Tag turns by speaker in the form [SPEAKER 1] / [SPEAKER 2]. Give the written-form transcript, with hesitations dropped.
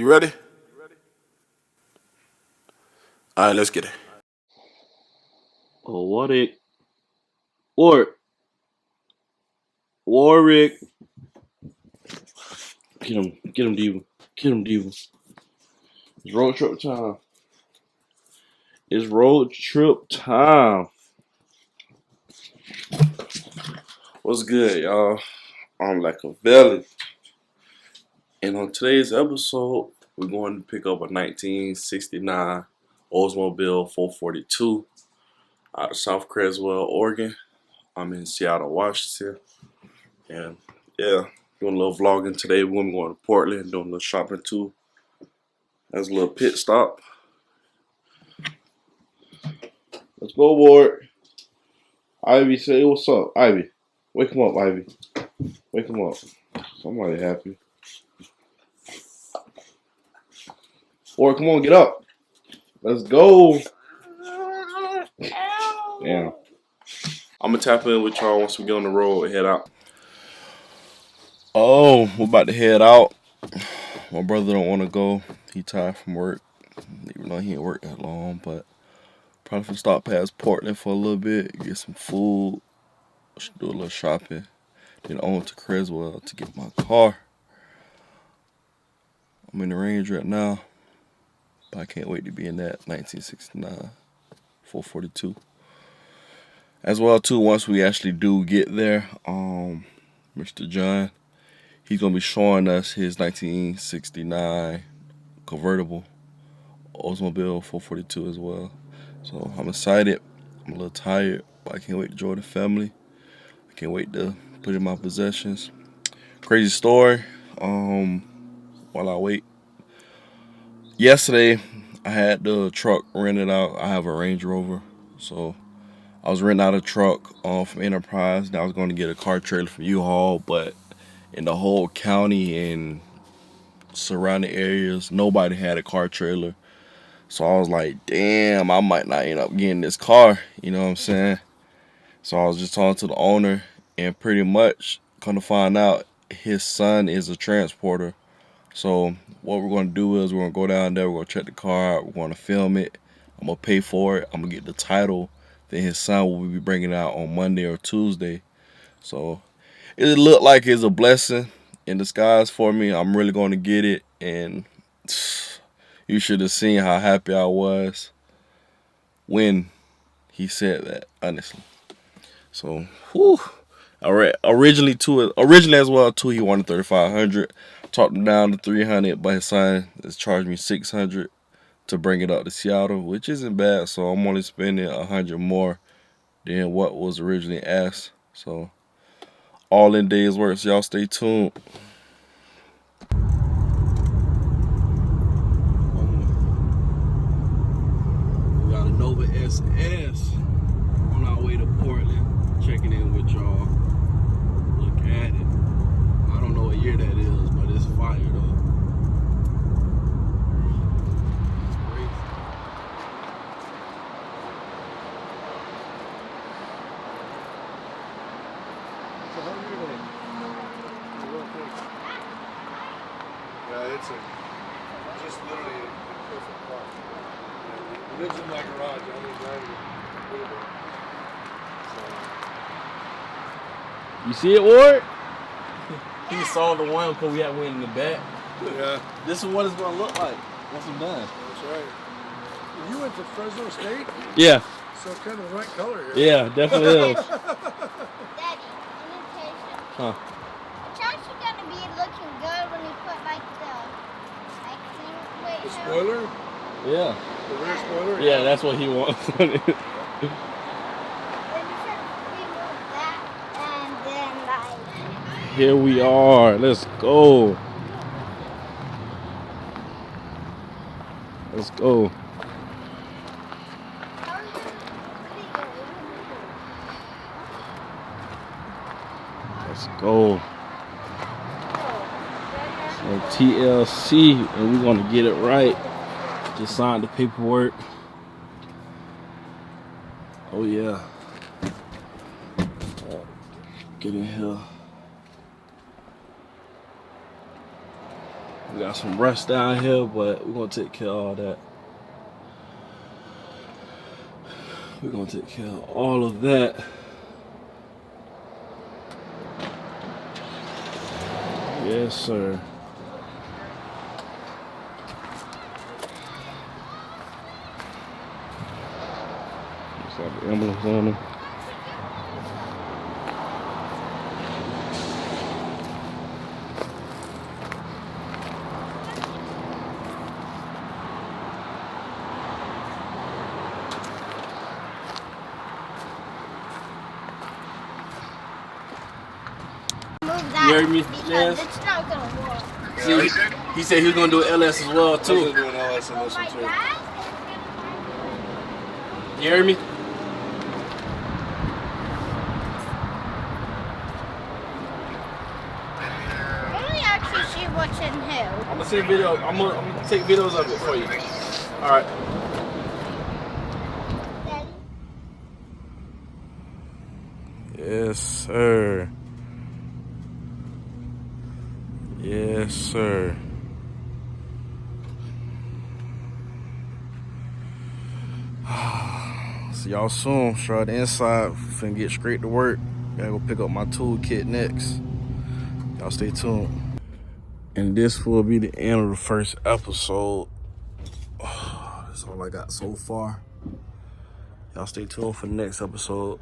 [SPEAKER 1] You ready? All right, let's get it.
[SPEAKER 2] Oh, Warwick. Warwick. Warwick. Get him. Get him, Diva. Get him, Diva. It's road trip time. It's road trip time. What's good, y'all? I'm Lackavelli. And on today's episode, we're going to pick up a 1969 Oldsmobile 442 out of South Creswell, Oregon. I'm in Seattle, Washington. And yeah, doing a little vlogging today. We're going to Portland, doing a little shopping too. That's a little pit stop. Let's go, Ward. Ivy, say what's up. Ivy, wake him up, Ivy. Wake him up. Somebody happy. Ward, come on, get up. Let's go. Yeah. I'm gonna tap in with y'all once we get on the road and head out. Oh, we're about to head out. My brother don't want to go. He tired from work, even though he ain't work that long. But probably gonna stop past Portland for a little bit, get some food, do a little shopping, then on to Creswell to get my car. I'm in the range right now, but I can't wait to be in that 1969 442. As well too, once we actually do get there, Mr. John, he's gonna be showing us his 1969 convertible Oldsmobile 442 as well. So I'm excited. I'm a little tired, but I can't wait to join the family. I can't wait to put in my possessions. Crazy story. While I wait, yesterday I had the truck rented out. I have a Range Rover, so I was renting out a truck from Enterprise. And I was going to get a car trailer from U-Haul, but in the whole county and surrounding areas, nobody had a car trailer. So I was like, damn, I might not end up getting this car. You know what I'm saying? So I was just talking to the owner, and pretty much come to find out, his son is a transporter. So what we're going to do is we're going to go down there, we're going to check the car out, we're going to film it, I'm going to pay for it, I'm going to get the title, then his son will be bringing it out on Monday or Tuesday. So it looked like it's a blessing in disguise for me. I'm really going to get it, and you should have seen how happy I was when he said that, honestly. So, whew. All right. Originally as well too, he wanted 3,500. Talked him down to 300, but his son has charged me 600 to bring it up to Seattle, which isn't bad. So I'm only spending 100 more than what was originally asked. So all in days work. So y'all stay tuned. We got a Nova SS on our way to Portland, checking in with y'all. Look at it. I don't know what year that is, but it's fire though. It's crazy. So how are you today? Real quick.
[SPEAKER 3] Yeah, it's just literally a perfect car. Yeah, it lives in my garage. I only drive it a little bit.
[SPEAKER 2] You see it, Ward? He saw the one because we had one in the back.
[SPEAKER 3] Yeah,
[SPEAKER 2] This is what it's gonna look like once I'm done.
[SPEAKER 3] that's right. You went to Fresno State,
[SPEAKER 2] Yeah,
[SPEAKER 3] so kind of the right color here.
[SPEAKER 2] yeah, definitely is.
[SPEAKER 4] Daddy, imitation.
[SPEAKER 2] Huh?
[SPEAKER 4] It's actually gonna be looking good when you put like thing. Wait,
[SPEAKER 3] The
[SPEAKER 4] no.
[SPEAKER 3] spoiler,
[SPEAKER 2] Yeah.
[SPEAKER 3] the rear spoiler.
[SPEAKER 2] Yeah, that's what he wants.
[SPEAKER 4] Then you should remove that and then like.
[SPEAKER 2] Here we are. Let's go. Let's go.
[SPEAKER 4] How are you gonna
[SPEAKER 2] Let's go. So TLC, and we're gonna get it right. Just signed the paperwork. Oh yeah. Get in here. We got some rust down here, but we're gonna take care of all that. We're gonna take care of all of that. Yes, sir. Looks like the emblems on them.
[SPEAKER 4] Move
[SPEAKER 1] You heard me?
[SPEAKER 4] because
[SPEAKER 1] Yes.
[SPEAKER 4] it's not gonna work.
[SPEAKER 1] See, he said he was gonna do LS as well
[SPEAKER 3] I'm
[SPEAKER 1] too.
[SPEAKER 3] doing LS in
[SPEAKER 4] Oh
[SPEAKER 3] this
[SPEAKER 4] my
[SPEAKER 3] one too.
[SPEAKER 4] God.
[SPEAKER 1] You heard me?
[SPEAKER 4] Let me actually see what's in here.
[SPEAKER 1] I'm gonna send video. I'm gonna take videos of it for you. All right.
[SPEAKER 4] Daddy.
[SPEAKER 2] Yes, sir. Yes, sir. See y'all soon. Sure, the inside finna get straight to work. Gotta go pick up my toolkit next. Y'all stay tuned. And this will be the end of the first episode. That's all I got so far. Y'all stay tuned for the next episode.